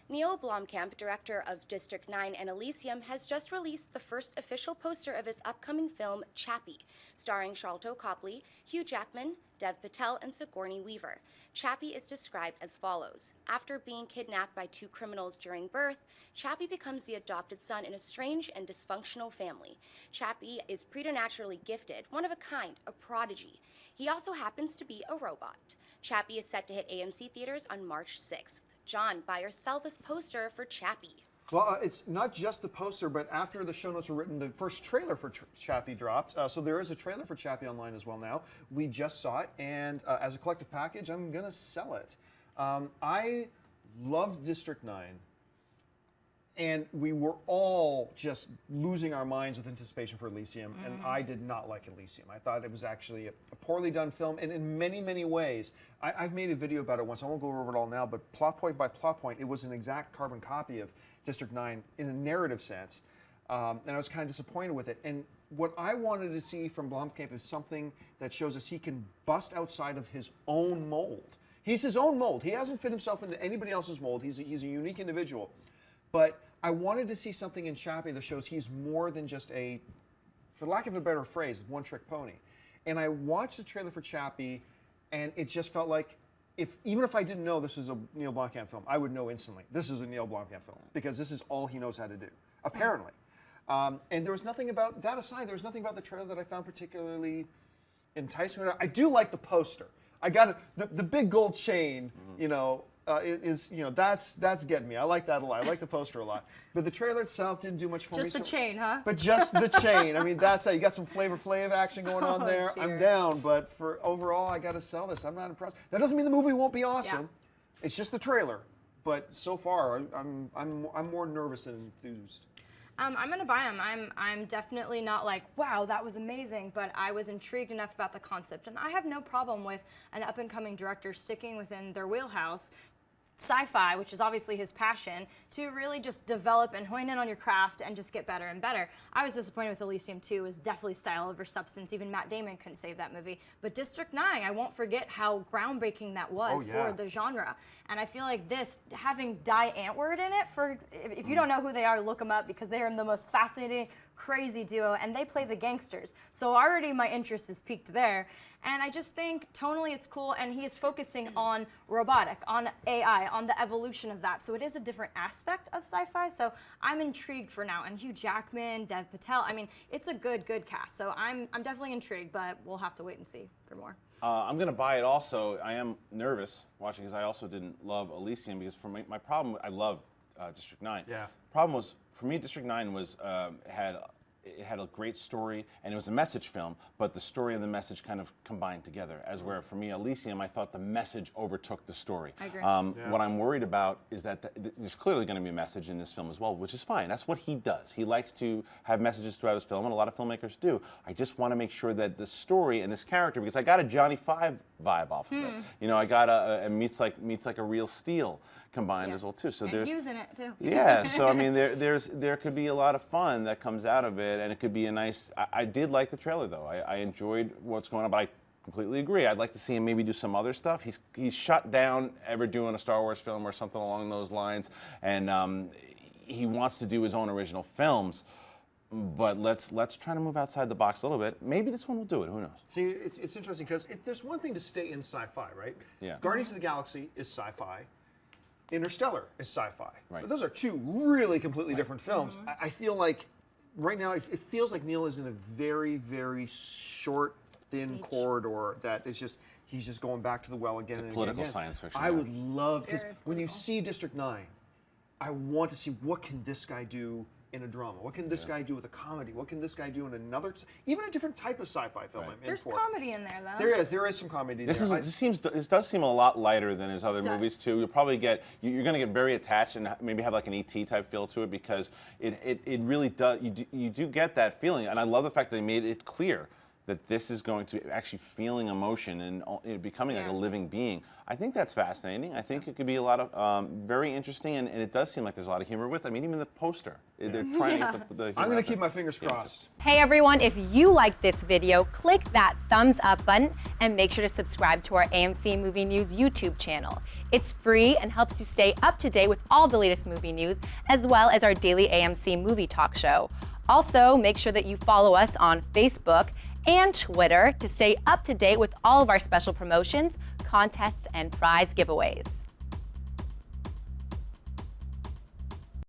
Neil Blomkamp, director of District 9 and ELYSIUM, has just released the first official poster of his upcoming film, Chappie, starring Sharlto Copley, Hugh Jackman, Patel and Sigourney Weaver. Chappie is described as follows. After being kidnapped by two criminals during birth, Chappie becomes the adopted son in a strange and dysfunctional family. Chappie is preternaturally gifted, one of a kind, a prodigy. He also happens to be a robot. Chappie is set to hit AMC Theatres on March 6th. John, buy or sell this poster for Chappie. Well, it's not just the poster, but after the show notes were written, the first trailer for Chappie dropped. So there is a trailer for Chappie online as well now. We just saw it, and as a collective package, I'm going to sell it. I loved District 9, and we were all just losing our minds with anticipation for ELYSIUM, and I did not like ELYSIUM. I thought it was actually a poorly done film, and in many, many ways, I've made a video about it once. I won't go over it all now, but plot point by plot point, it was an exact carbon copy of District 9 in a narrative sense, and I was kind of disappointed with it. And what I wanted to see from Blomkamp is something that shows us he can bust outside of his own mold. He's his own mold. He hasn't fit himself into anybody else's mold. He's a unique individual. But I wanted to see something in Chappie that shows he's more than just a, for lack of a better phrase, one-trick pony. And I watched the trailer for Chappie, and it just felt like, even if I didn't know this was a Neil Blomkamp film, I would know instantly this is a Neil Blomkamp film, because this is all he knows how to do, apparently. And there was nothing about, that aside, there was nothing about the trailer that I found particularly enticing. I do like the poster. I got the big gold chain, you know, that's getting me. I like that a lot. I like the poster a lot. But the trailer itself didn't do much for me. Just the chain, huh? But just the chain. I mean, that's how you got some Flavor Flav action going on there. Dear. I'm down, but for overall, I got to sell this. I'm not impressed. That doesn't mean the movie won't be awesome. Yeah. It's just the trailer. But so far, I'm more nervous than enthused. I'm gonna buy them. I'm definitely not like, wow, that was amazing, but I was intrigued enough about the concept, and I have no problem with an up-and-coming director sticking within their wheelhouse, sci-fi, which is obviously his passion, to really just develop and hone in on your craft and just get better and better. I was disappointed with ELYSIUM 2. It was definitely style over substance. Even Matt Damon couldn't save that movie. But District 9, I won't forget how groundbreaking that was for the genre. And I feel like this, having Die Antwoord in it, if you don't know who they are, look them up, because they are the most fascinating, crazy duo, and they play the gangsters. So already my interest is peaked there. And I just think tonally it's cool, and he is focusing on robotic, on AI, on the evolution of that. So it is a different aspect of sci-fi. So I'm intrigued for now. And Hugh Jackman, Dev Patel, I mean, it's a good cast. So I'm definitely intrigued, but we'll have to wait and see for more. I'm going to buy it also. I am nervous watching, because I also didn't love ELYSIUM, because for my problem, I loved District 9. Yeah. Problem was, for me, District 9 was it had a great story, and it was a message film, but the story and the message kind of combined together. As where, for me, ELYSIUM, I thought the message overtook the story. I agree. What I'm worried about is that there's clearly going to be a message in this film as well, which is fine. That's what he does. He likes to have messages throughout his film, and a lot of filmmakers do. I just want to make sure that the story and this character, because I got a Johnny Five vibe off of it. You know, I got a meets like a Real Steel combined as well too. So and there's Hugh's in it too. Yeah, so I mean, there could be a lot of fun that comes out of it, and it could be a nice. I did like the trailer though. I enjoyed what's going on, but I completely agree. I'd like to see him maybe do some other stuff. He's shut down ever doing a Star Wars film or something along those lines, and he wants to do his own original films. But let's try to move outside the box a little bit. Maybe this one will do it. Who knows? See, it's interesting because there's one thing to stay in sci-fi, right? Yeah. Guardians of the Galaxy is sci-fi. Interstellar is sci-fi. Right. But those are two really completely different films. I feel like right now it feels like Neil is in a very, very short, thin corridor that is just he's just going back to the well again and political again. science fiction. I would love, because when you see District 9, I want to see what can this guy do in a drama? What can this guy do with a comedy? What can this guy do in another, even a different type of sci-fi film? Right. There's comedy in there though. There is some comedy there. This does seem a lot lighter than his other movies too. You'll probably you're going to get very attached and maybe have like an ET type feel to it, because it really does. You do get that feeling, and I love the fact that they made it clear that this is going to actually feeling emotion and becoming like a living being. I think that's fascinating. I think it could be a lot of very interesting, and it does seem like there's a lot of humor with it. I mean, even the poster, they're trying to get the humor. I'm going out to keep there. my fingers crossed. Hey everyone, if you liked this video, click that thumbs up button and make sure to subscribe to our AMC Movie News YouTube channel. It's free and helps you stay up to date with all the latest movie news, as well as our daily AMC movie talk show. Also, make sure that you follow us on Facebook and Twitter to stay up to date with all of our special promotions, contests, and prize giveaways.